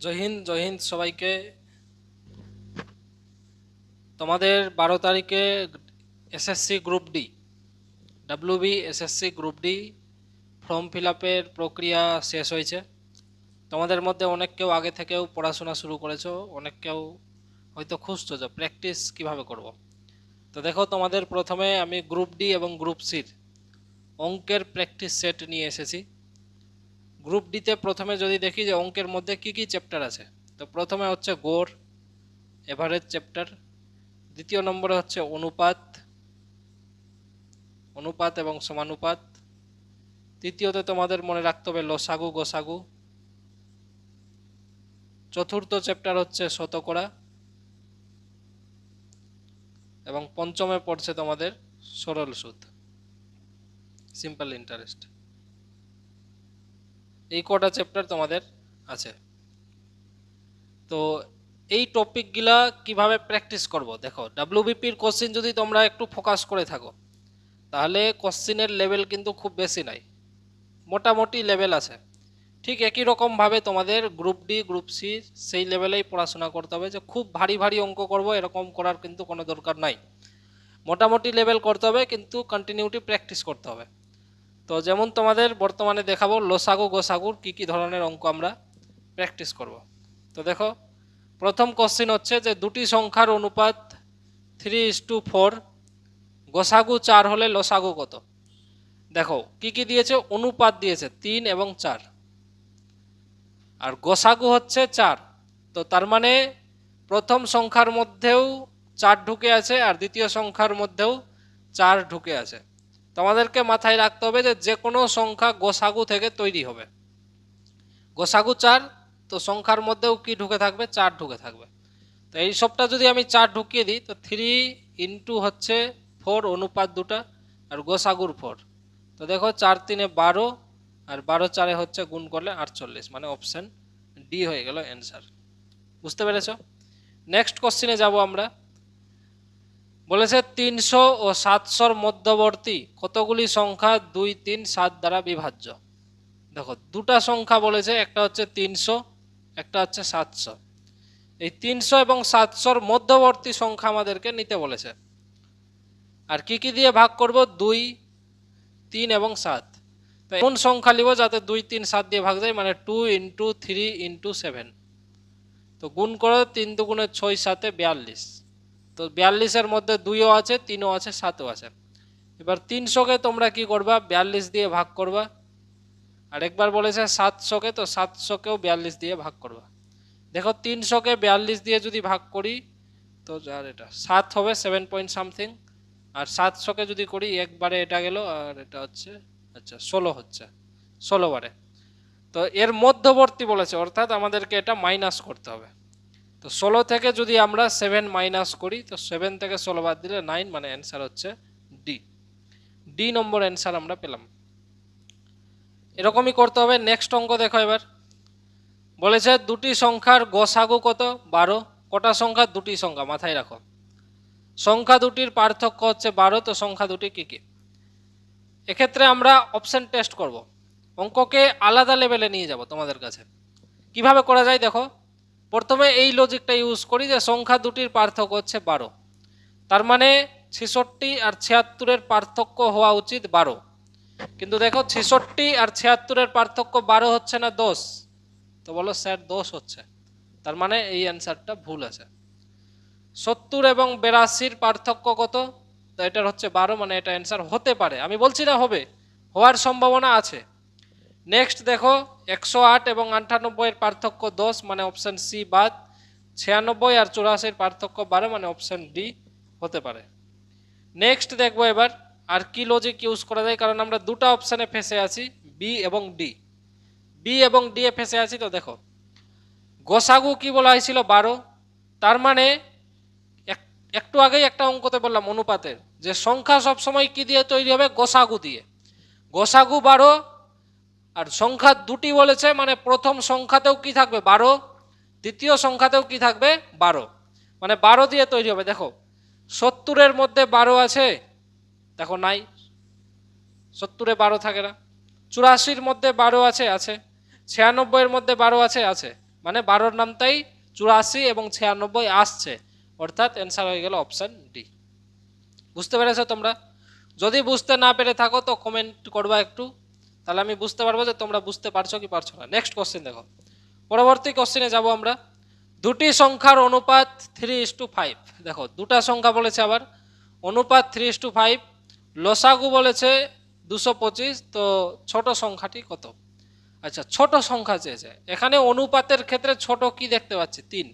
জয় হিন্দ সবাইকে। তোমাদের 12 তারিখে SSC group D, WB SSC group D form fill আপের প্রক্রিয়া শেষ হয়েছে। তোমাদের মধ্যে অনেক কেউ আগে থেকেও পড়াশোনা শুরু করেছো, অনেক কেউ হয়তো খুঁজছো যে প্র্যাকটিস কিভাবে করব। তো দেখো, তোমাদের প্রথমে আমি গ্রুপ ডি এবং গ্রুপ সির অঙ্কের প্র্যাকটিস সেট নিয়ে এসেছি। গ্রুপ ডিতে প্রথমে যদি দেখি যে অঙ্কের মধ্যে কি কি চ্যাপ্টার আছে, তো প্রথমে হচ্ছে গড়, এভারেজ চ্যাপ্টার। দ্বিতীয় নম্বরে হচ্ছে অনুপাত, অনুপাত এবং সমানুপাত। তৃতীয়তে তোমাদের মনে রাখতে হবে লসাগু গোসাগু। চতুর্থ চ্যাপ্টার হচ্ছে শতকরা, এবং পঞ্চমে পড়ছে তোমাদের সরল সুদ, সিম্পল ইন্টারেস্ট। এই কটা চ্যাপ্টার তোমাদের আছে। তো এই টপিকগুলা কিভাবে প্র্যাকটিস করব, দেখো ডাব্লিউবিপির কোশ্চিন যদি তোমরা একটু ফোকাস করে থাকো, তাহলে কোশ্চিনের লেভেল কিন্তু খুব বেশি নাই, মোটামুটি লেভেল আছে। ঠিক একই রকমভাবে তোমাদের গ্রুপ ডি গ্রুপ সি সেই লেভেলেই পড়াশোনা করতে হবে, যে খুব ভারী ভারী অঙ্ক করব এরকম করার কিন্তু কোনো দরকার নাই। মোটামুটি লেভেল করতে হবে, কিন্তু কন্টিনিউটি প্র্যাকটিস করতে হবে। তো যেমন তোমাদের বর্তমানে দেখাবো লসাগু গোসাগুর কী কী ধরনের অঙ্ক আমরা প্র্যাকটিস করব। তো দেখো, প্রথম কোশ্চিন হচ্ছে যে দুটি সংখ্যার অনুপাত 3:4, গোসাগু 4 হলে লসাগু কত। দেখো কি কি দিয়েছে, অনুপাত দিয়েছে 3 এবং 4, আর গোসাগু হচ্ছে 4। তো তার মানে প্রথম সংখ্যার মধ্যেও 4 ঢুকে আছে, আর দ্বিতীয় সংখ্যার মধ্যেও 4 ঢুকে আছে। তোমাদেরকে মাথায় রাখতে হবে যে যে কোনো সংখ্যা গোসাগু থেকে তৈরি হবে। গোসাগু 4, তো সংখ্যার মধ্যেও কি ঢুকে থাকবে, 4 ঢুকে থাকবে। তো এই সবটা যদি আমি 4 ঢুকিয়ে দিই, তো 3 হচ্ছে 4, অনুপাত দুটা, আর গোসাগুর 4। তো দেখো 4 3 12, আর 12 4 হচ্ছে গুণ করলে 48, মানে অপশন ডি হয়ে গেল অ্যান্সার। বুঝতে পেরেছ? নেক্সট কোশ্চিনে যাব আমরা। বলেছে 300 ও 700 মধ্যবর্তী কতগুলি সংখ্যা 2 3 7 দ্বারা বিভাজ্য। দেখো দুটা সংখ্যা বলেছে, একটা হচ্ছে 300, একটা হচ্ছে 700। এই 300 এবং 700 মধ্যবর্তী সংখ্যা আমাদেরকে নিতে বলেছে। আর কি কি দিয়ে ভাগ করব, 2 3 এবং 7। তো এমন সংখ্যা নিব যাতে 2 3 7 দিয়ে ভাগ যায়, মানে 2 × 3 × 7। তো গুণ করো, 3 দুগুণে 6 7 42। তো 42-এর মধ্যে 2ও আছে, 3ও আছে, 7ও আছে। এবার 300-কে তোমরা কি করবা, 42 দিয়ে ভাগ করবা। আর একবার বলেছে 700-কে, তো 700-কেও 42 দিয়ে ভাগ করবা। দেখো 300-কে 42 দিয়ে যদি ভাগ করি, তো আর এটা 7 হবে, 7 পয়েন্ট সামথিং। আর 700-কে যদি করি, একবারে এটা গেল, আর এটা হচ্ছে আচ্ছা 16 হচ্ছে, 16 বারে। তো এর মধ্যবর্তী বলেছে, অর্থাৎ আমাদেরকে এটা মাইনাস করতে হবে। তো 16 থেকে যদি আমরা 7 মাইনাস করি, তো 7 থেকে 16 বাদ দিলে 9, মানে অ্যান্সার হচ্ছে ডি। ডি নম্বর অ্যান্সার আমরা পেলাম। এরকমই করতে হবে। নেক্সট অঙ্ক দেখো এবার। বলেছে দুটি সংখ্যার গসাগু কত, 12। কটা সংখ্যা, দুটি সংখ্যা, মাথায় রাখো। সংখ্যা দুটির পার্থক্য হচ্ছে 12, তো সংখ্যা দুটি কি কি। এক্ষেত্রে আমরা অপশন টেস্ট করব, অঙ্ককে আলাদা লেভেলে নিয়ে যাব তোমাদের কাছে। কিভাবে করা যায় দেখো, প্রথমে এই লজিকটা ইউজ করি যে সংখ্যা দুটির পার্থক্য হচ্ছে 12, তার মানে 66 আর 76-এর পার্থক্য হওয়া উচিত 12। কিন্তু দেখো 66 আর 76-এর পার্থক্য 12 হচ্ছে না, 10। তো বলো স্যার 10 হচ্ছে, তার মানে এই অ্যান্সারটা ভুল আছে। 70 এবং 82-র পার্থক্য কত, তো এটার হচ্ছে 12, মানে এটা অ্যান্সার হতে পারে, আমি বলছি না হবে, হওয়ার সম্ভাবনা আছে। নেক্সট দেখো 108 এবং 98-এর পার্থক্য 10, মানে অপশন সি বাদ। 96 আর 84-এর পার্থক্য 12, মানে অপশন ডি হতে পারে। নেক্সট দেখবো এবার আর কি লজিক ইউজ করা যায়, কারণ আমরা দুটো অপশানে ফেসে আছি, বি এবং ডি। বি এবং ডি এ ফেসে আছি। তো দেখো গোসাগু কি বলা হয়েছিল, 12। তার মানে একটু আগেই একটা অঙ্কতে বললাম অনুপাতের, যে সংখ্যা সবসময় কি দিয়ে তৈরি হবে, গোসাগু দিয়ে। গোসাগু 12, আর সংখ্যা দুটি বলেছে, মানে প্রথম সংখ্যাতেও কি থাকবে 12, দ্বিতীয় সংখ্যাতেও কি থাকবে 12, মানে 12 দিয়ে তৈরি হবে। দেখো 70-এর মধ্যে 12 আছে, দেখো নাই, 70-এ 12 থাকে না। 84-র মধ্যে 12 আছে, আছে। 96-এর মধ্যে 12 আছে, আছে। মানে 12 নামটাই 84 এবং 96 আসছে, অর্থাৎ অ্যান্সার হয়ে গেল অপশন ডি। বুঝতে পেরেছো তোমরা? যদি বুঝতে না পেরে থাকো তো কমেন্ট করবা একটু, তাহলে আমি বুঝতে পারবো যে তোমরা বুঝতে পারছো কি পারছো না। নেক্সট কোশ্চেন দেখো, পরবর্তী কোশ্চেনে যাব আমরা। দুটি সংখ্যার অনুপাত 3:5। দেখো দুটা সংখ্যা বলেছে, আবার অনুপাত 3:5, লসাগু বলেছে 225, তো ছোট সংখ্যাটি কত? আচ্ছা, ছোট সংখ্যা চেয়েছে, এখানে অনুপাতের ক্ষেত্রে ছোট কি দেখতে পাচ্ছি? 3।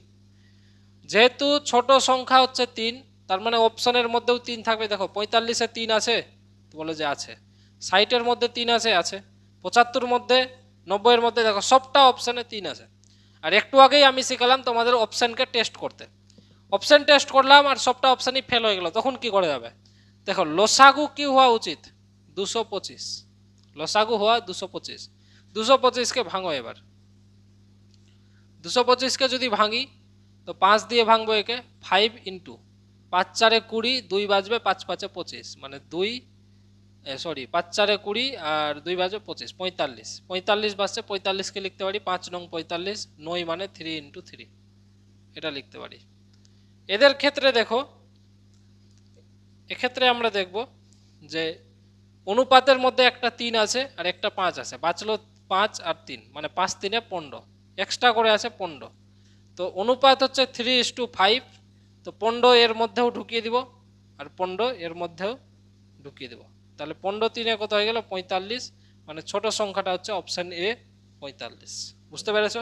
যেহেতু ছোট সংখ্যা হচ্ছে 3, তার মানে অপশনের মধ্যেও 3 থাকবে। দেখো 45-এ 3 আছে, তো বলে যে আছে। 60-এর মধ্যে 3 আছে, আছে। 75-এর মধ্যে, 90-এর মধ্যে, দেখো সবটা অপশনে 3 আছে। আর একটু আগেই আমি শিখালাম তোমাদের অপশনকে টেস্ট করতে। অপশন টেস্ট করলাম আর সবটা অপশনই ফেল হয়ে গেল, তখন কি করে যাবে? দেখো লসাগু কি হওয়া উচিত? 225। লসাগু হওয়া 225। 225কে ভাঙো এবার। 225কে যদি ভাঙি তো 5 দিয়ে ভাঙবো একে। 5 ইন্টু 5 4-এ 20, 2 বাজবে, 5 5-এ 25, মানে 2, সরি 5 4-এ 20 আর 2 বাজবে 25, 45। 45 বাজছে, 45কে লিখতে পারি 5 নং 45, 9 মানে 3 ইন্টু 3, এটা লিখতে পারি। এদের ক্ষেত্রে দেখো, এক্ষেত্রে আমরা দেখব যে অনুপাতের মধ্যে একটা 3 আছে আর একটা 5 আছে, বাঁচলো 5 আর 3, মানে 5 3-এ 15, এক্সট্রা করে আছে 15। তো অনুপাত হচ্ছে 3:5, তো 15 এর মধ্যেও ঢুকিয়ে দিব আর 15 এর মধ্যেও ঢুকিয়ে দেব, তাহলে 15 3-এ কত হয়ে গেল? 45, মানে ছোট সংখ্যাটা হচ্ছে অপশন এ 45। বুঝতে পেরেছো?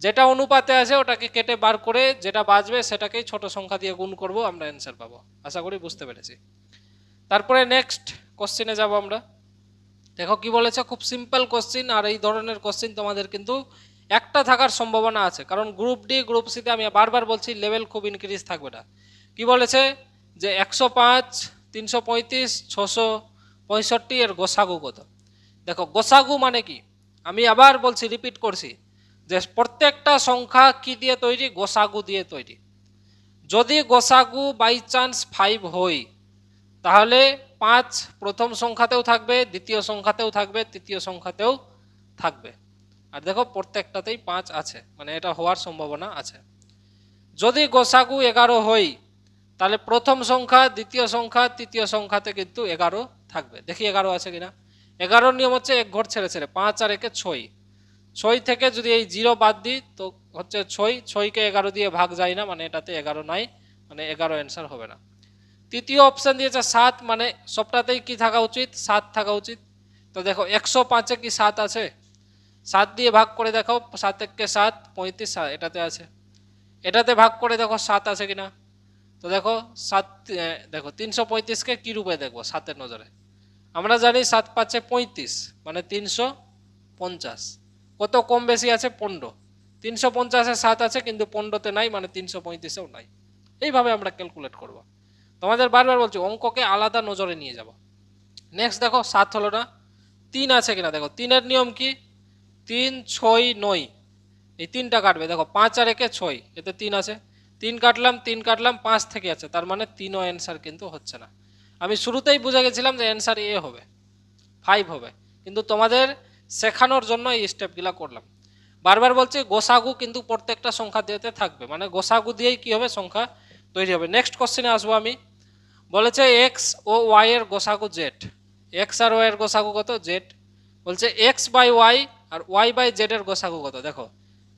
যেটা অনুপাতে আছে ওটাকে কেটে বার করে যেটা বাঁচবে সেটাকেই ছোট সংখ্যা দিয়ে গুণ করব, আমরা অ্যান্সার পাবো। আশা করি বুঝতে পেরেছি। তারপরে নেক্সট কোশ্চেনে যাব আমরা। দেখো কি বলেছে, খুব সিম্পল কোশ্চিন, আর এই ধরনের কোশ্চিন তোমাদের কিন্তু একটা থাকার সম্ভাবনা আছে, কারণ গ্রুপ ডি গ্রুপ সিতে আমি বারবার বলছি লেভেল খুব ইনক্রিজ থাকবে না। কি বলেছে যে 105, 335, 665 এর গোসাগু কত? দেখো গোসাগু মানে কি, আমি আবার বলছি, রিপিট করছি, যে প্রত্যেকটা সংখ্যা কি দিয়ে তৈরি? গোসাগু দিয়ে তৈরি। যদি গোসাগু বাই চান্স 5 হয়, তাহলে 5 প্রথম সংখ্যাতেও থাকবে, দ্বিতীয় সংখ্যাতেও থাকবে, তৃতীয় সংখ্যাতেও থাকবে। আর দেখো প্রত্যেকটাতেই 5 আছে, মানে এটা হওয়ার সম্ভাবনা আছে। যদি গোসাগু 11 হয়, তাহলে প্রথম সংখ্যা, দ্বিতীয় সংখ্যা, তৃতীয় সংখ্যাতে কিন্তু 11 থাকবে। দেখি 11 আছে কিনা। 11 নিয়ম হচ্ছে এক ঘর ছেড়ে ছেড়ে, 5 আর 1-এ 6, 6 থেকে যদি এই 0 বাদ দিই তো হচ্ছে 6, 6কে 11 দিয়ে ভাগ যায় না, মানে এটাতে 11 নাই, মানে 11 অ্যান্সার হবে না। তৃতীয় অপশন দিয়েছে 7, মানে সবটাতেই কি থাকা উচিত? 7 থাকা উচিত। তো দেখো 105-এ কি 7 আছে? 7 দিয়ে ভাগ করে দেখো, 7 1-কে 7, 35, এটাতে আছে। এটাতে ভাগ করে দেখো 7 আছে কিনা। তো দেখো 7, দেখো 335-কে কি রূপে দেখবো 7-এর নজরে? আমরা জানি 7 5-এ 35, মানে 350। কত কম বেশি আছে? 15। 350-এ 7 আছে কিন্তু 15-তে নাই, মানে 335-এও নাই। এইভাবে আমরা ক্যালকুলেট করব। তোমাদের বারবার বলছি অঙ্ককে আলাদা নজরে নিয়ে যাব। নেক্সট দেখো 7 হলো না, 3 আছে কিনা দেখো। 3-এর নিয়ম কি? 3 6 9, এই 3টা কাটবে। দেখো 5 আর 1-এ 6, এতে 3 আছে, 3 কাটলাম, 3 কাটলাম, 5 থেকে আছে, তার মানে 3ও অ্যান্সার কিন্তু হচ্ছে না। আমি শুরুতেই বুঝে গেছিলাম যে অ্যান্সার এ হবে, 5 হবে, কিন্তু তোমাদের শেখানোর জন্য এই স্টেপগুলো করলাম। বারবার বলছি গোসাগু কিন্তু প্রত্যেকটা সংখ্যা দিতে থাকবে, মানে গোসাগু দিয়েই কি হবে? সংখ্যা তৈরি হবে। নেক্সট কোশ্চেনে আসবো আমি। বলেছে এক্স ও ওয়াই এর গোসাগু জেড। এক্স আর ওয়াই এর গোসাগু কত? জেড। বলছে এক্স বাই ওয়াই আর ওয়াই বাই জেড এর গোসাগু কত? দেখো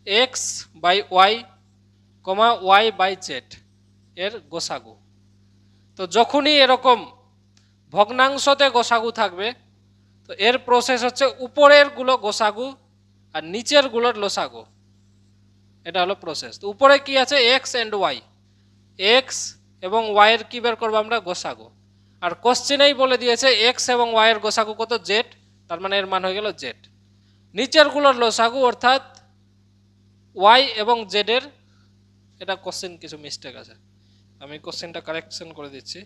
X by Y comma Y by Z এর গোসাগু। তো যখনই এরকম ভগ্নাংশতে গোসাগু থাকবে, তো এর প্রসেস হচ্ছে উপরের গুলো গোসাগু আর নিচের গুলোর লসাগু, এটা হলো প্রসেস। তো উপরে কি আছে? এক্স এন্ড ওয়াই, এক্স এবং ওয়াই এর কি বের করবো আমরা? গোসাগু। আর কোশ্চেনেই বলে দিয়েছে এক্স এবং ওয়াই এর গোসাগু কত? জেড, তার মানে এর মান হয়ে গেল জেড। নিচের গুলোর লসাগু অর্থাৎ ওয়াই এবং জেড এর, এটা কোশ্চেন কিছু মিস্টেক আছে, আমি কোশ্চেনটা কারেকশন করে দিচ্ছি।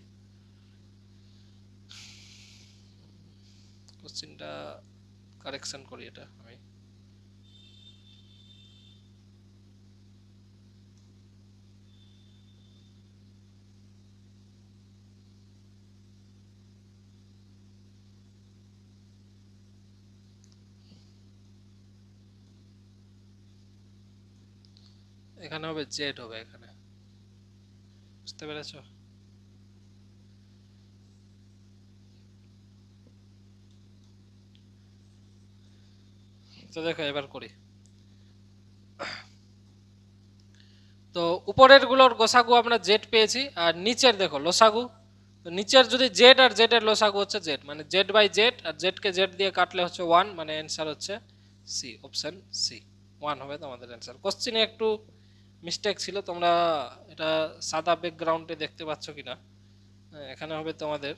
কোশ্চেনটা কারেকশন করি এটা আমি। এখানে হবে জেড হবে এখানে, বুঝতে পেরেছো? তো দেখো এবার করি। তো উপরের গুলোর গোসাগু আমরা জেড পেয়েছি, আর নিচের দেখো লসাগু। তো নিচের যদি জেড আর জেড এর লসাগু হচ্ছে জেড, মানে জেড বাই জেড, আর জেড কে জেড দিয়ে কাটলে হচ্ছে 1, মানে অ্যান্সার হচ্ছে সি, অপশন সি 1 হবে তোমাদের অ্যান্সার। কোশ্চেনে একটু মিস্টেক ছিল, তোমরা এটা সাদা ব্যাকগ্রাউন্ডে দেখতে পাচ্ছ কিনা। এখানে হবে তোমাদের,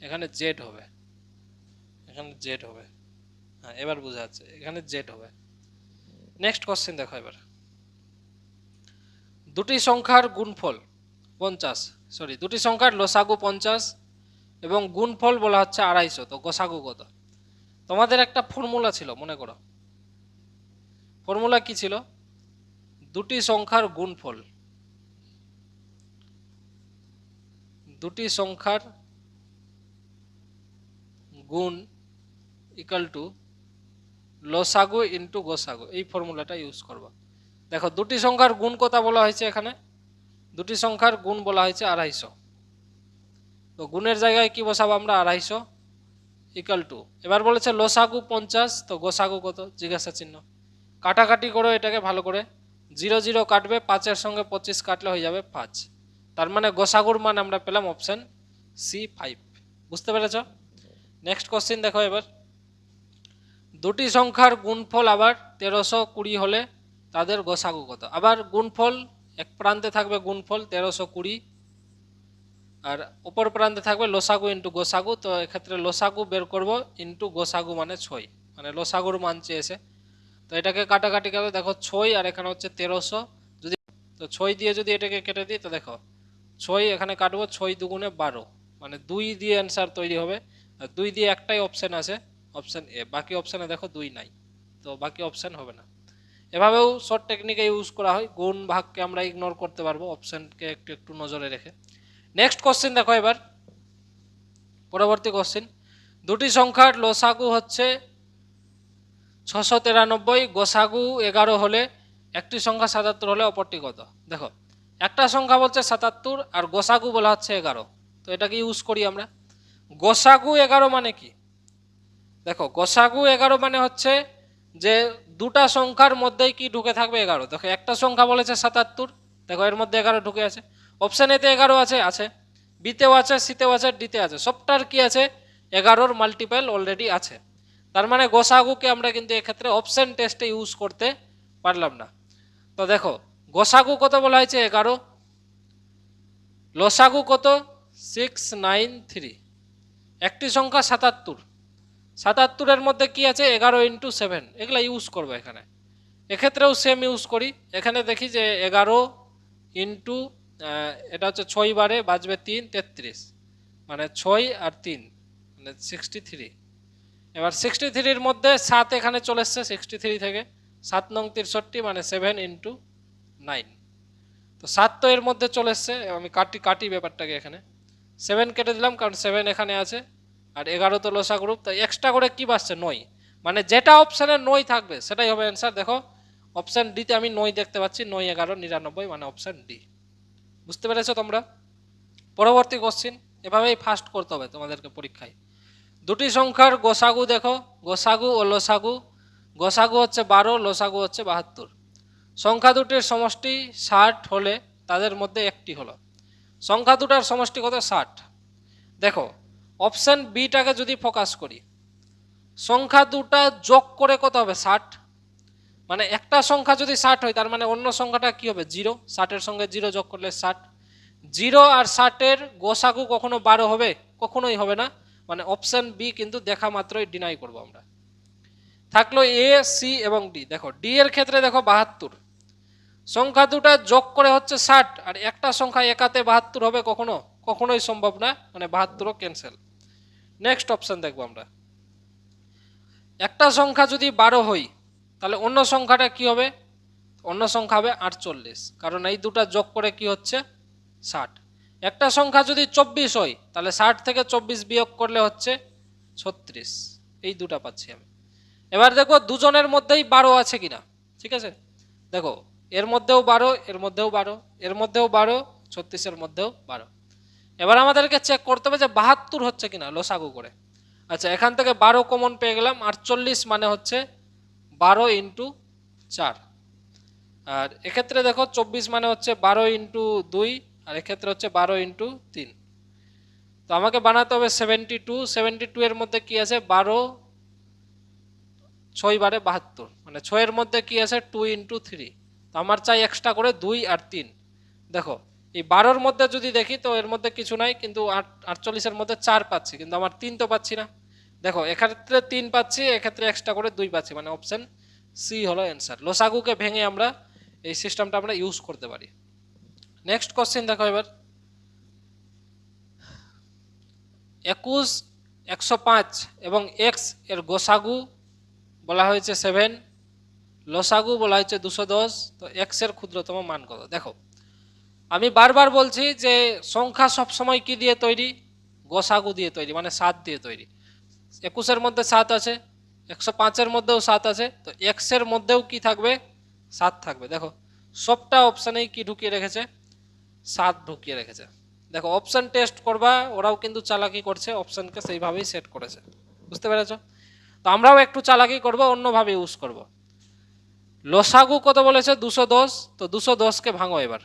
এখানে জেড হবে, এখানে জেড হবে। হ্যাঁ এবার বোঝা যাচ্ছে, এখানে জেড হবে। নেক্সট কোশ্চেন দেখো এবার। দুটি সংখ্যার গুণফল 50, সরি দুটি সংখ্যার লসাগু 50 এবং গুণফল বলা হচ্ছে 250, তো গোসাগু কত? তোমাদের একটা ফর্মুলা ছিল মনে করো, ফর্মুলা কি ছিল? দুটি সংখ্যার গুণফল, দুটি সংখ্যার গুণ ইকাল টু লসাগু ইন্টু গোসাগু, এই ফর্মুলাটা ইউজ করবা। দেখো দুটি সংখ্যার গুণ কত বলা হয়েছে এখানে? দুটি সংখ্যার গুণ বলা হয়েছে 250, তো গুণের জায়গায় কি বসাবো আমরা? 250 ইকাল টু, এবার বলেছে লসাগু 50, তো গোসাগু কত? জিজ্ঞাসা চিহ্ন। কাটাকাটি করো এটাকে ভালো করে, 0 0 কাটবে, 5-এর সঙ্গে 25 কাটলে হয়ে যাবে 5, তার মানে গোসাগুর মান আমরা পেলাম অপশন সি 5। বুঝতে পেরেছ? নেক্সট কোশ্চেন দেখো এবার। দুটি সংখ্যার গুণফল আবার 1320 হলে তাদের গোসাগু কত? আবার গুণফল, এক প্রান্তে থাকবে গুণফল 1320, আর অপর প্রান্তে থাকবে লসাগু ইন্টু গোসাগু। তো এক্ষেত্রে লসাগু বের করব ইন্টু গোসাগু মানে 6, মানে লসাগুর মান চেয়েছে। তো এটাকে কাটাকাটি করে দেখো 6 আর এখানে হচ্ছে 1300, যদি তো 6 দিয়ে যদি এটাকে কেটে দিই তো দেখো 6 এখানে কাটবো, 6 দুগুণে 12, মানে 2 দিয়ে অ্যান্সার তৈরি হবে। আর 2 দিয়ে একটাই অপশন আছে, অপশন এ, বাকি অপশানে দেখো 2 নাই, তো বাকি অপশন হবে না। এভাবেও শর্ট টেকনিকে ইউজ করা হয়, গুণ ভাগকে আমরা ইগনোর করতে পারবো অপশনকে একটু একটু নজরে রেখে। নেক্সট কোশ্চেন দেখো এবার, পরবর্তী কোশ্চেন। দুটি সংখ্যার লসাগু হচ্ছে 693, গোসাগু 11 হলে একটি সংখ্যা 77 হলে অপরটি কত? দেখো একটা সংখ্যা বলছে 77 আর গোসাগু বলা হচ্ছে 11, তো এটাকে ইউজ করি আমরা। গোসাগু 11 মানে কি? দেখো গোসাগু 11 মানে হচ্ছে যে দুটা সংখ্যার মধ্যেই কি ঢুকে থাকবে 11। দেখো একটা সংখ্যা বলেছে 77, দেখো এর মধ্যে 11 ঢুকে আছে, অপশন এতে 11 আছে, আছে বিতেও আছে, সিতেও আছে, ডিতে আছে, সবটার কি আছে? 11-র মাল্টিপল অলরেডি আছে। তার মানে গোসাগুকে আমরা কিন্তু এক্ষেত্রে অপশন টেস্টে ইউজ করতে পারলাম না। তো দেখো গোসাগু কত বলা হয়েছে? 11, লসাগু কত? 693, একটি সংখ্যা 77, 77-এর মধ্যে কি আছে? 11 ইন্টু 7, এগুলা ইউজ করবো এখানে। এক্ষেত্রেও সেম ইউজ করি, এখানে দেখি যে 11 ইন্টু এটা হচ্ছে 6 বারে বাজবে 3, 33, মানে 6 আর 3 মানে 63। এবার 63-র মধ্যে 7 এখানে চলে এসছে, 63 থেকে 7 নং 63 মানে 7 ইন্টু 9, তো 7 তো এর মধ্যে চলে এসছে, আমি কাটি ব্যাপারটাকে, এখানে 7 কেটে দিলাম কারণ 7 এখানে আছে, আর 11 তো লসা গ্রুপ, তো এক্সট্রা করে কি বাসছে? 9, মানে যেটা অপশানে 9 থাকবে সেটাই হবে অ্যান্সার। দেখো অপশান ডিতে আমি 9 দেখতে পাচ্ছি, 9 11 99, মানে অপশান ডি। বুঝতে পেরেছো তোমরা? পরবর্তী কোশ্চিন, এভাবেই ফাস্ট করতে হবে তোমাদেরকে পরীক্ষায়। দুটি সংখ্যার গোসাগু দেখো, গোসাগু ও লসাগু। গোসাগু হচ্ছে 12, লসাগু হচ্ছে 72। সংখ্যা দুটির সমষ্টি 60 হলে তাদের মধ্যে একটি হলো। সংখ্যা দুটার সমষ্টি কত? 60। দেখো অপশন বিটাকে যদি ফোকাস করি, সংখ্যা দুটা যোগ করে কত হবে? 60, মানে একটা সংখ্যা যদি 60 হয় তার মানে অন্য সংখ্যাটা কি হবে? 0, 60-এর সঙ্গে 0 যোগ করলে 60। 0 আর 60-এর গোসাগু কখনো 12 হবে? কখনোই হবে না, মানে অপশন বি কিন্তু দেখা মাত্রই ডিনাই করব আমরা। থাকলো এ, সি এবং ডি। দেখো ডি এর ক্ষেত্রে দেখো 72, সংখ্যা দুটা যোগ করে হচ্ছে 60, আর একটা সংখ্যা একাতে 72 হবে? কখনোই সম্ভব না, মানে 72ও ক্যান্সেল। নেক্সট অপশন দেখবো আমরা, একটা সংখ্যা যদি 12 হয় তাহলে অন্য সংখ্যাটা কি হবে? অন্য সংখ্যা হবে 48, কারণ এই দুটা যোগ করে কি হচ্ছে? 60। একটা সংখ্যা যদি 24 হয় তাহলে 60 থেকে 24 বিয়োগ করলে হচ্ছে 36, এই দুটা পাচ্ছি আমি। এবার দেখো দুজনের মধ্যেই 12 আছে কিনা, ঠিক আছে? দেখো এর মধ্যেও 12, এর মধ্যেও 12, এর মধ্যেও 12, 36-এর মধ্যেও 12। এবার আমাদেরকে চেক করতে হবে যে 72 হচ্ছে কিনা লসাগু করে। আচ্ছা, এখান থেকে 12 কমন পেয়ে গেলাম, 48 মানে হচ্ছে 12 ইন্টু 4। আর এক্ষেত্রে দেখো 24 মানে হচ্ছে 12 ইন্টু 2, আর এক্ষেত্রে হচ্ছে 12 ইন্টু 3। তো আমাকে বানাতে হবে 72। 72 এর মধ্যে কি আছে 12, 6 বারে 72, মানে 6 এর মধ্যে কি আছে 2 ইন্টু 3। তো আমার চাই এক্সট্রা করে 2 আর 3। দেখো এই 12-র মধ্যে যদি দেখি তো এর মধ্যে কিছু নাই, কিন্তু 48-এর মধ্যে 4 পাচ্ছি, কিন্তু আমার 3 তো পাচ্ছি না। দেখো এক্ষেত্রে 3 পাচ্ছি, এক্ষেত্রে এক্সট্রা করে 2 পাচ্ছি, মানে অপশন সি হলো অ্যান্সার। লসাগুকে ভেঙে আমরা এই সিস্টেমটা আমরা ইউজ করতে পারি। নেক্সট কোশ্চেন দেখো এবার, 21, 105 এবং এক্স এর গোসাগু বলা হয়েছে 7, লসাগু বলা হয়েছে 210। তো এক্স এর ক্ষুদ্রতম মান কত? দেখো আমি বারবার বলছি যে সংখ্যা সবসময় কি দিয়ে তৈরি? গোসাগু দিয়ে তৈরি, মানে 7 দিয়ে তৈরি। 21-এর মধ্যে 7 আছে, 105-এর মধ্যেও 7 আছে, তো এক্স এর মধ্যেও কি থাকবে? 7 থাকবে। দেখো সবটা অপশানেই কি ঢুকিয়ে রেখেছে? 7 ঢুকিয়ে রেখেছে। দেখো অপশান টেস্ট করবা, ওরাও কিন্তু চালাকি করছে, অপশানকে সেইভাবেই সেট করেছে। বুঝতে পেরেছো? তো আমরাও একটু চালাকি করব, অন্যভাবে ইউজ করব। লসাগু কত বলেছে? 210। তো 210কে ভাঙো এবার।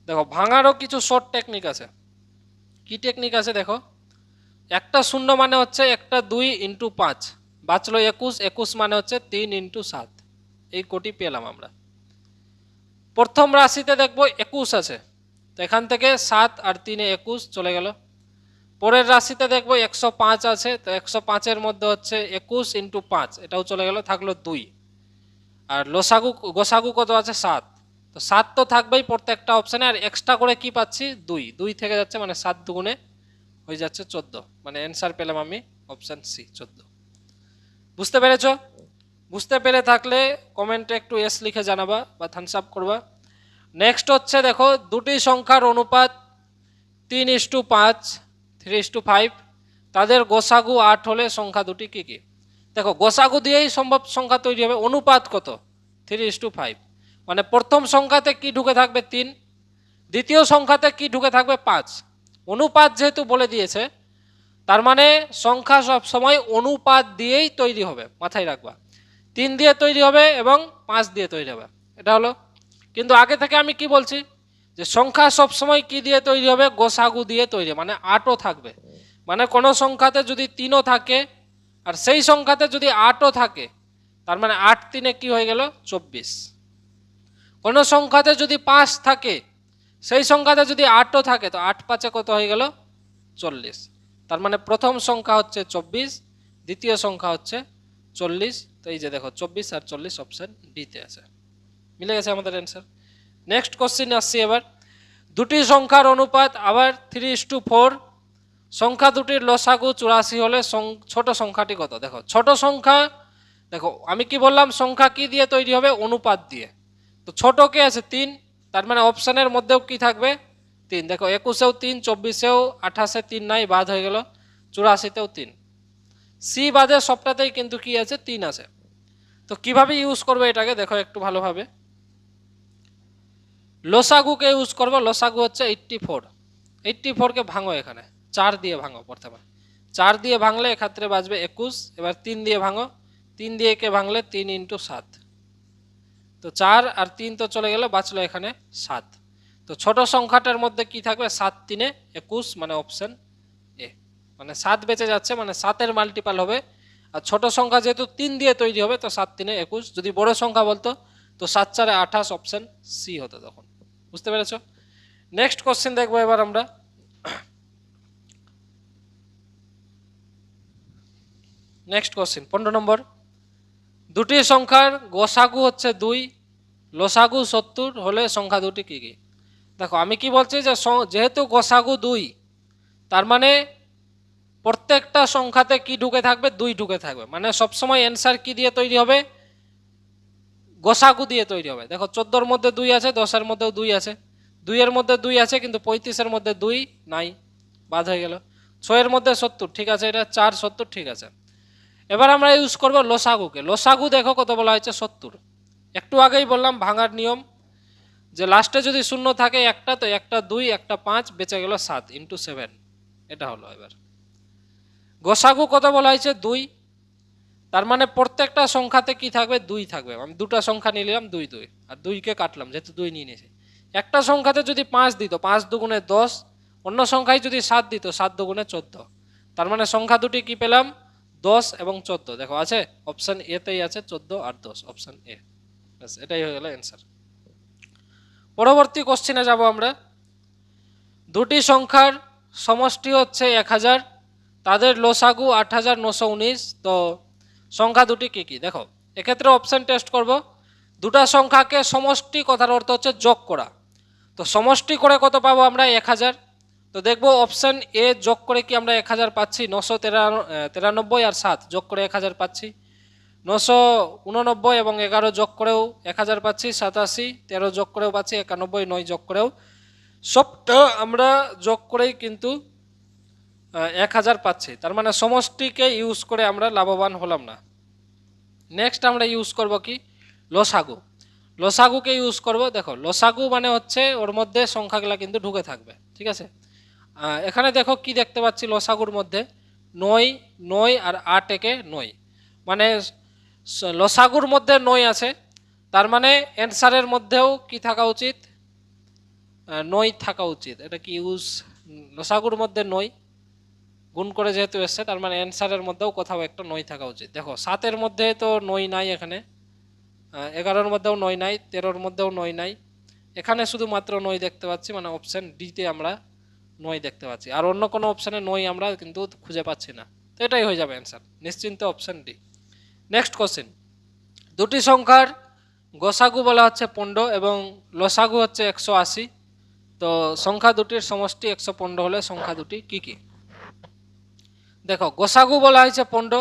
দেখো ভাঙারও কিছু শর্ট টেকনিক আছে। কি টেকনিক আছে দেখো, একটা শূন্য মানে হচ্ছে একটা 2 ইন্টু 5, বাঁচলো 21, 21 মানে হচ্ছে 3 ইন্টু 7। এই কোটি পেলাম আমরা। প্রথম রাশিতে দেখবো 21 আছে, তো এখান থেকে 7 আর 3-এ 21 চলে গেল। পরের রাশিতে দেখবো 105 আছে, তো 105-এর মধ্যে হচ্ছে 21 ইন্টু 5, এটাও চলে গেল, থাকলো 2। আর গোসাগু কত আছে? 7। তো 7 তো থাকবেই প্রত্যেকটা অপশানে, আর এক্সট্রা করে কি পাচ্ছি? 2, 2 থেকে যাচ্ছে, মানে 7 দুগুণে হয়ে যাচ্ছে 14, মানে অ্যান্সার পেলাম আমি অপশান সি 14। বুঝতে পেরেছো? বুঝতে পেরে থাকলে কমেন্টে একটু এস লিখে জানাবা বা থামস আপ করবা। নেক্সট হচ্ছে দেখো, দুটি সংখ্যার অনুপাত 3:5, 3:5, তাদের গোসাগু 8 হলে সংখ্যা দুটি কি কি? দেখো গোসাগু দিয়েই সম্ভব সংখ্যা তৈরি হবে। অনুপাত কত? 3:5, মানে প্রথম সংখ্যাতে কি ঢুকে থাকবে? 3, দ্বিতীয় সংখ্যাতে কি ঢুকে থাকবে? 5। অনুপাত যেহেতু বলে দিয়েছে, তার মানে সংখ্যা সব সময় অনুপাত দিয়েই তৈরি হবে, মাথায় রাখবা। 3 দিয়ে তৈরি হবে এবং 5 দিয়ে তৈরি হবে, এটা হলো। কিন্তু আগে থেকে আমি কি বলছি, যে সংখ্যা সবসময় কি দিয়ে তৈরি হবে? গোসাগু দিয়ে তৈরি, মানে 8ও থাকবে। মানে কোনো সংখ্যাতে যদি 3ও থাকে আর সেই সংখ্যাতে যদি 8ও থাকে, তার মানে 8 3-এ কি হয়ে গেল? 24। কোনো সংখ্যাতে যদি 5 থাকে, সেই সংখ্যাতে যদি 8ও থাকে, তো 8 5-এ কত হয়ে গেল? 40। তার মানে প্রথম সংখ্যা হচ্ছে 24, দ্বিতীয় সংখ্যা হচ্ছে 40। তো এই যে দেখো 24 আর 40 অপশন ডিতে আছে। মিলে গেছে আমাদের অ্যান্সার। নেক্সট কোশ্চেন আসছি এবার, দুটি সংখ্যার অনুপাত আবার 3:4, সংখ্যা দুটির লসাগু 84 হলে ছোট সংখ্যাটি কত? দেখো ছোট সংখ্যা, দেখো আমি কি বললাম, সংখ্যা কি দিয়ে তৈরি হবে? অনুপাত দিয়ে। তো ছোট কে আছে? 3, তার মানে অপশানের মধ্যেও কি থাকবে? 3। দেখো 21-এও 3, 24-এও, 28-এ 3 নাই, বাদ হয়ে গেল, 84-তেও 3। সি বাদে সবটাতেই কিন্তু কি আছে? 3 আছে। তো কিভাবে ইউজ করবে এটাকে দেখো একটু ভালোভাবে। লসাগুকে ইউজ করবো। লসাগু হচ্ছে 84। 84কে ভাঙো, এখানে 4 দিয়ে ভাঙো প্রথমে। 4 দিয়ে ভাঙলে এক্ষেত্রে বাজবে 21। এবার 3 দিয়ে ভাঙো, 3 দিয়ে কে ভাঙলে 3 ইন্টু 7। তো 4 আর 3 তো চলে গেল, বাঁচলো এখানে 7। তো ছোট সংখ্যাটার মধ্যে কি থাকবে? 7 3-এ 21, মানে অপশন এ। মানে 7 বেঁচে যাচ্ছে, মানে 7-এর মাল্টিপাল হবে। আর ছোট সংখ্যা যেহেতু 3 দিয়ে তৈরি হবে, তো 7 3-এ 21। যদি বড় সংখ্যা বলতো তো 7 4-এ 28, অপশন সি হতো তখন। বুঝতে পেরেছো? নেক্সট কোশ্চেন দেখবো এবার আমরা। নেক্সট কোশ্চেন 15 নম্বর, দুটি সংখ্যার গোসাগু হচ্ছে 2, লসাগু 70 হলে সংখ্যা দুটি কি কি? দেখো আমি কি বলছি, যে যেহেতু গোসাগু 2, তার মানে প্রত্যেকটা সংখ্যাতে কি ঢুকে থাকবে? 2 ঢুকে থাকবে, মানে সবসময় অ্যান্সার কি দিয়ে তৈরি হবে? গোসাগু দিয়ে তৈরি হবে। দেখো 14-এর মধ্যে 2 আছে, 10-এর মধ্যেও 2 আছে, 2-এর মধ্যে 2 আছে, কিন্তু 35-এর মধ্যে 2 নাই, বাদ হয়ে গেল। 6-এর মধ্যে 70, ঠিক আছে, এটা 4 70, ঠিক আছে। এবার আমরা ইউজ করব লসাগুকে। লসাগু দেখো কত বলা হয়েছে? 70। একটু আগেই বললাম ভাঙার নিয়ম, যে লাস্টে যদি শূন্য থাকে একটা, তো একটা 2 একটা 5 বেঁচে গেল 7 ইন্টু 7, এটা হলো। এবার গোসাগু কত বলা হয়েছে 2, তার মানে প্রত্যেকটা সংখ্যাতে কি থাকবে 2 থাকবে। আমি দুটো সংখ্যা নিলাম 2 2 আর 2কে কাটলাম যেহেতু 2 নিয়ে নিয়েছি। একটা সংখ্যাতে যদি 5 দিত 5 দুগুণে 10, অন্য সংখ্যায় যদি 7 দিত 7 দুগুণে 14, তার মানে সংখ্যা দুটি কি পেলাম 10 এবং 14। দেখো আছে অপশন এতেই আছে 14 আর 10, অপশন এ। ব্যাস এটাই হয়ে গেল অ্যান্সার। পরবর্তী কোশ্চেনে যাব আমরা। দুটি সংখ্যার সমষ্টি হচ্ছে 1000, তাদের লসাগু 8919, তো সংখ্যা দুটি কি কি? দেখো এক্ষেত্রে অপশন টেস্ট করব। দুটা সংখ্যাকে সমষ্টি কথার অর্থ হচ্ছে যোগ করা, তো সমষ্টি করে কত পাবো আমরা 1000। তো দেখবো অপশন এ যোগ করে কি আমরা 1000 পাচ্ছি, 993 আর 7 যোগ করে 1000 পাচ্ছি, 989 এবং 11 যোগ করেও 1000 পাচ্ছি, 87 13 যোগ করেও পাচ্ছি, 91 9 যোগ করেও, সবটা আমরা যোগ করেই কিন্তু 1000 পাচ্ছি। তার মানে সমষ্টিকে ইউজ করে আমরা লাভবান হলাম না। নেক্সট আমরা ইউজ করব কি লসাগু। লসাগুকে ইউজ করব। দেখো লসাগু মানে হচ্ছে ওর মধ্যে সংখ্যাগুলা কিন্তু ঢুকে থাকবে, ঠিক আছে। এখানে দেখো কি দেখতে পাচ্ছি লসাগুর মধ্যে 9 9 আর 8 একে 9, মানে লসাগুর মধ্যে 9 আছে, তার মানে অ্যান্সারের মধ্যেও কি থাকা উচিত 9 থাকা উচিত। এটা কি ইউজ, লসাগুর মধ্যে 9 গুণ করে যেহেতু এসছে, তার মানে অ্যান্সারের মধ্যেও কোথাও একটা 9 থাকা উচিত। দেখো 7-এর মধ্যে তো 9 নাই, এখানে 11-র মধ্যেও 9 নাই, 13-র মধ্যেও 9 নাই, এখানে শুধুমাত্র 9 দেখতে পাচ্ছি, মানে অপশন ডিতে আমরা 9 দেখতে পাচ্ছি, আর অন্য কোনো অপশানে 9 আমরা কিন্তু খুঁজে পাচ্ছি না। তো এটাই হয়ে যাবে অ্যান্সার নিশ্চিন্ত, অপশন ডি। Next question. দুটি সংখ্যার গসাগু বলা হচ্ছে 15 এবং লসাগু হচ্ছে 180, তো সংখ্যা দুটির সমষ্টি 115 হলে সংখ্যা দুটি কি কি? দেখো গসাগু বলা হয়েছে 15,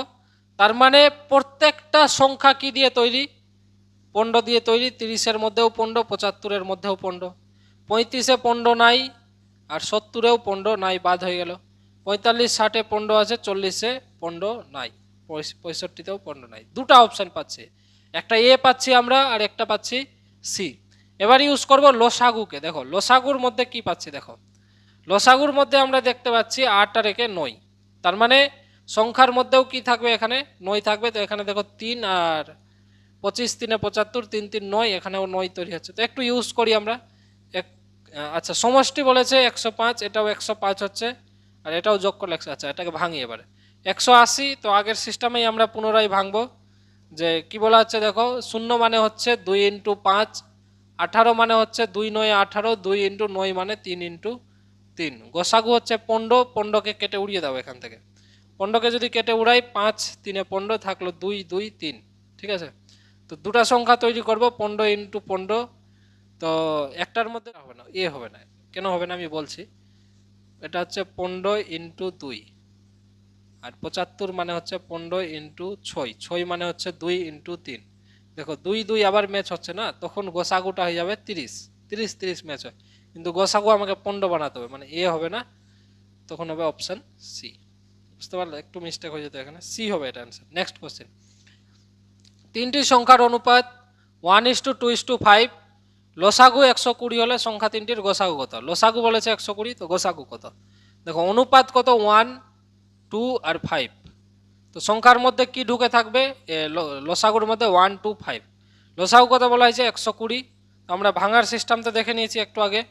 তার মানে প্রত্যেকটা সংখ্যা কি দিয়ে তৈরি 15 দিয়ে তৈরি। 30-এর মধ্যেও 15, 75-এর মধ্যেও 15, 35-এ 15 নাই, আর 70-এও 15 নাই, বাদ হয়ে গেল। 45 60-এ 15 আছে, 40-এ 15 নাই, 65-তেও 15 নাই। দুটো অপশন পাচ্ছি, একটা এ পাচ্ছি আমরা আর একটা পাচ্ছি সি। এবার ইউজ করব লসাগুকে। দেখো লসাগুর মধ্যে কি পাচ্ছি, দেখো লসাগুর মধ্যে আমরা দেখতে পাচ্ছি 8 আর 1-এ 9, তার মানে সংখ্যার মধ্যেও কি থাকবে এখানে 9 থাকবে। তো এখানে দেখো 3 আর 25 3-এ 75, 3 3 9, এখানেও 9 তৈরি হচ্ছে। তো একটু ইউজ করি আমরা। আচ্ছা সমষ্টি বলেছে 105, এটাও 105 হচ্ছে, আর এটাও যোগ করলে 100। আচ্ছা এটাকে ভাঙি এবারে 180, তো আগের সিস্টেমেই আমরা পুনরায় ভাঙবো। যে কি বলা হচ্ছে দেখো, 0 মানে হচ্ছে 2 ইন্টু 5, 18 মানে হচ্ছে 2 9 18, 2 ইন্টু 9 মানে 3 ইন্টু 3। গোসাগু হচ্ছে 15, 15কে কেটে উড়িয়ে দাও এখান থেকে, 15কে যদি কেটে উড়াই 5 3-এ 15 থাকলো 2 2 3, ঠিক আছে। তো দুটা সংখ্যা তৈরি করব 15 ইন্টু 15, তো একটার মধ্যে হবে না, এ হবে না, কেন হবে না আমি বলছি। এটা হচ্ছে 15 ইন্টু 2, আর 75 মানে হচ্ছে 15 ইন্টু 6, 6 মানে হচ্ছে 2 ইন্টু 3। দেখো 2 2 আবার ম্যাচ হচ্ছে না, তখন গোসাগুটা হয়ে যাবে 30, 30 30 ম্যাচ হয়, কিন্তু গোসাগু আমাকে 15 বানাতে হবে, মানে এ হবে না, তখন হবে অপশন সি। বুঝতে পারলে, একটু মিস্টেক হয়ে যেত এখানে, সি হবে এটা অ্যান্সার। Next question. তিনটি সংখ্যার অনুপাত 1:2:5, লসাগু 120 হলে সংখ্যা তিনটির গোসাগু কত? লসাগু বলেছে 120, তো গোসাগু কত? দেখো অনুপাত কত 1 2 আর 5, তো সংখ্যার মধ্যে কি ঢুকে থাকবে লসাগুর মধ্যে 1 2 5। লসাগু কত বলা হয়েছে 120, তো আমরা ভাঙার সিস্টেমটা দেখে নিয়েছি একটু আগে।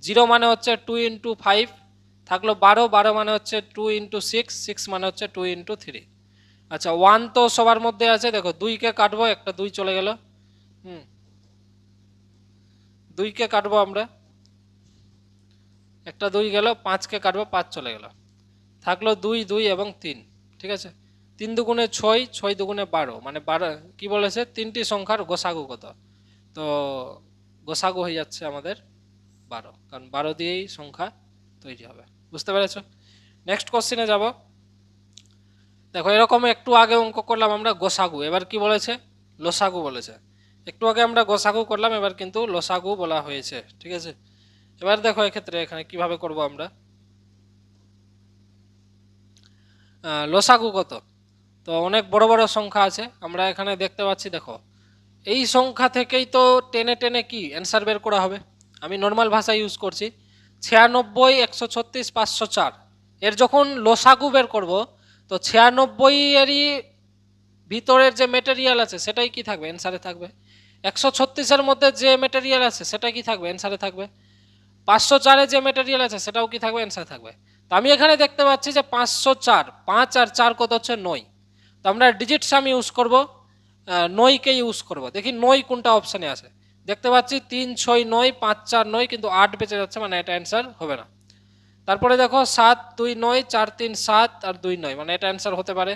0 মানে হচ্ছে 2 ইন্টু 5 থাকলো 12, 12 মানে হচ্ছে 2 ইন্টু 6, 6 মানে হচ্ছে 2 ইন্টু 3। আচ্ছা 1 তো সবার মধ্যে আছে, দেখো 2কে কাটবো, একটা 2 চলে গেল, 2কে কাটবো আমরা, একটা 2 গেল, 5কে কাটবো, 5 চলে গেল, থাকলো 2 2 এবং 3, ঠিক আছে। 3 দুগুণে 6, 6 দুগুণে 12, মানে 12 কি বলেছে তিনটি সংখ্যার গোসাগু কত? তো গোসাগু হয়ে যাচ্ছে আমাদের 12, কারণ 12 দিয়েই সংখ্যা তৈরি হবে। বুঝতে পেরেছ? নেক্সট কোশ্চেনে যাব। দেখো এরকম একটু আগে অঙ্ক করলাম আমরা গোসাগু, এবার কি বলেছে লসাগু বলেছে। একটু আগে আমরা গোসাগু করলাম, এবার কিন্তু লসাগু বলা হয়েছে, ঠিক আছে। এবার দেখো এক্ষেত্রে এখানে কিভাবে করব আমরা। লসাগু কত? তো অনেক বড় বড় সংখ্যা আছে, আমরা এখানে দেখতে পাচ্ছি। দেখো এই সংখ্যা থেকেই তো টেনে টেনে কি অ্যান্সার বের করা হবে। আমি নর্মাল ভাষা ইউজ করছি, 96, 136, 504। এর যখন লসাগু বের করব, তো 96 এরই ভিতরের যে মেটেরিয়াল আছে সেটাই কি থাকবে, অ্যান্সারে থাকবে। 136-এর মধ্যে যে মেটেরিয়াল আছে সেটা কি থাকবে, অ্যান্সারে থাকবে। 504-এ যে মেটেরিয়াল আছে সেটাও কি থাকবে, অ্যান্সারে থাকবে। তো আমি এখানে দেখতে পাচ্ছি যে 504, 5 আর 4 কত হচ্ছে 9। তো আমরা ডিজিট সাম ইউজ করব, 9কে ইউজ করব। দেখি 9 কোনটা অপশানে আছে। দেখতে পাচ্ছি 3, 6, 9, 5, 4, 9, কিন্তু 8 বেঁচে যাচ্ছে, মানে এটা অ্যান্সার হবে না। তারপরে দেখো 7, 2, 9, 4, 3, 7 আর 2, 9, মানে এটা অ্যান্সার হতে পারে।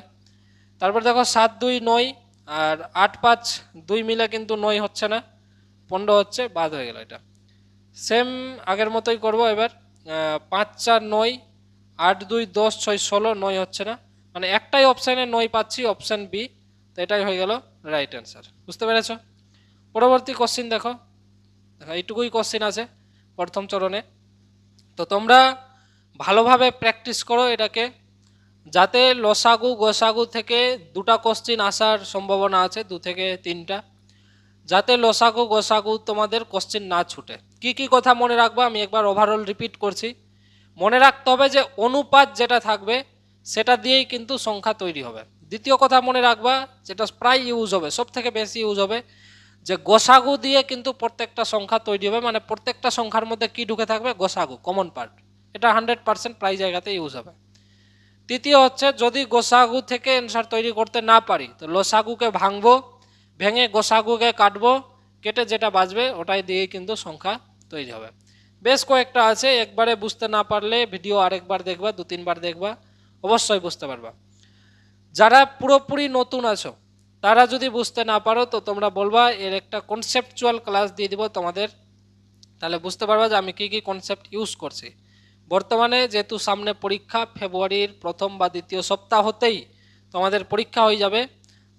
তারপর দেখো 7, 2, 9 আর 8, 5, 2 মিলে কিন্তু 9 হচ্ছে না, 15 হচ্ছে, বাদ হয়ে গেল এটা। সেম আগের মতোই করব এবার। 5, 4, 9, 8, 2, 10, 6, 16, 9 হচ্ছে না, মানে একটাই অপশানে 9 পাচ্ছি, অপশান বি। তো এটাই হয়ে গেল রাইট অ্যান্সার। বুঝতে পেরেছ? পরবর্তী কোশ্চিন দেখো, এইটুকুই কোশ্চিন আছে প্রথম চরণে। তো তোমরা ভালোভাবে প্র্যাকটিস করো এটাকে, যাতে লসাগু গোসাগু থেকে 2টা কোশ্চিন আসার সম্ভাবনা আছে, 2 থেকে 3টা, যাতে লসাগু গোসাগু তোমাদের কোশ্চিন না ছুটে। কি কি কথা মনে রাখবা আমি একবার ওভারঅল রিপিট করছি। মনে রাখতে হবে যে অনুপাত যেটা থাকবে সেটা দিয়েই কিন্তু সংখ্যা তৈরি হবে। দ্বিতীয় কথা মনে রাখবা, যেটা প্রায় ইউজ হবে, সব থেকে বেশি ইউজ হবে, যে গোসাগু দিয়ে কিন্তু প্রত্যেকটা সংখ্যা তৈরি হবে, মানে প্রত্যেকটা সংখ্যার মধ্যে কি ঢুকে থাকবে, গোসাগু, কমন পার্ট। এটা 100% প্রায় জায়গাতে ইউজ হবে। তৃতীয় হচ্ছে, যদি গোসাগু থেকে অ্যান্সার তৈরি করতে না পারি তো লসাগুকে ভাঙবো, ভেঙে গোসাগুকে কাটবো, কেটে যেটা বাঁচবে ওটাই দিয়ে কিন্তু সংখ্যা তৈরি হবে। বেশ কয়েকটা আছে, একবারে বুঝতে না পারলে ভিডিও আরেকবার দেখবা, 2-3 বার দেখবা, অবশ্যই বুঝতে পারবা। যারা পুরোপুরি নতুন আছো তারা যদি বুঝতে না পারো তো তোমরা বলবা, এর একটা কনসেপচুয়াল ক্লাস দিয়ে দিব তোমাদের, তাহলে বুঝতে পারবা যে আমি কি কি কনসেপ্ট ইউজ করছি। বর্তমানে যেহেতু সামনে পরীক্ষা, ফেব্রুয়ারির প্রথম বা দ্বিতীয় সপ্তাহতেই তোমাদের পরীক্ষা হয়ে যাবে,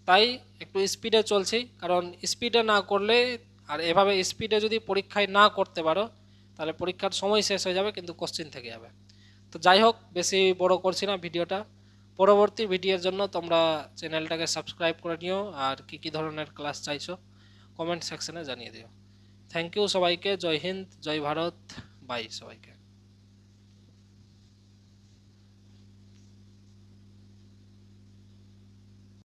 তাই একটু স্পিডে চলছি, কারণ স্পিডে না করলে, আর এভাবে স্পিডে যদি পরীক্ষায় না করতে পারো তাহলে পরীক্ষার সময় শেষ হয়ে যাবে, কিন্তু কোশ্চিন থেকে যাবে। তো যাই হোক, বেশি বড় করছি না ভিডিওটা। পরবর্তী ভিডিওর জন্য তোমরা চ্যানেলটাকে সাবস্ক্রাইব করে নিও, আর কি কি ধরনের ক্লাস চাইছো কমেন্ট সেকশনে জানিয়ে দিও। থ্যাংক ইউ সবাইকে, জয় হিন্দ, জয় ভারত, বাই সবাইকে।